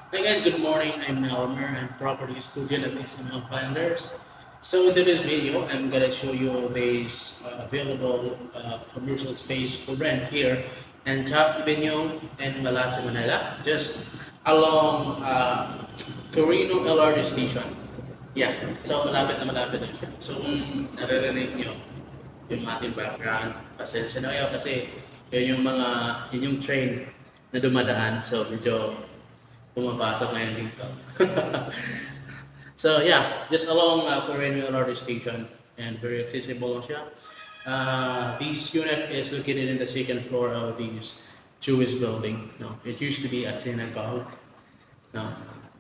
Hi guys, good morning. I'm Elmer. I'm property student at SML Finders. So in today's video, I'm gonna show you this available commercial space for rent here in Taft Avenue in Malate, Manila, just along Corino LRT station. Yeah, so malapit na siya. So kung naririnig nyo yung ating background, pasensya na kayo kasi yun yung train na dumadaan. So medyo pumapasok ngayon dito. So yeah, just along Perennial Artist Station and very accessible lang siya. This unit is located in the second floor of this Jewish building. No, it used to be a synagogue. No,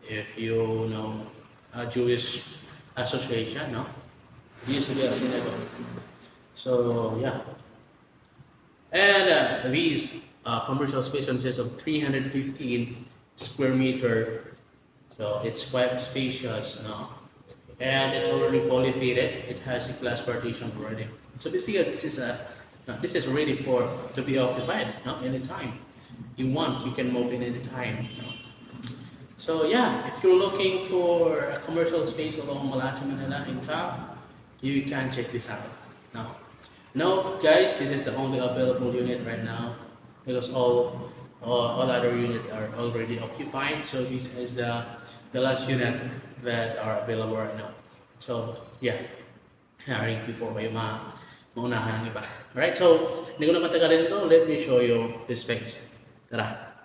if you know a Jewish association, no, it used to be a synagogue. So yeah, and these commercial space consists of 315 square meter, so it's quite spacious now, and it's already fully fitted. It has a glass partition already. So basically, this is ready for to be occupied. No, anytime you want, you can move in anytime. No? So yeah, if you're looking for a commercial space along Malate, Manila in town, you can check this out. Now, no, guys, this is the only available unit right now because all other units are already occupied. So this is the last unit that are available right now. So yeah, hiring before kayo maunahan ng iba. Alright, so hindi ko na matagalin ito. Let me show you the specs. Tara.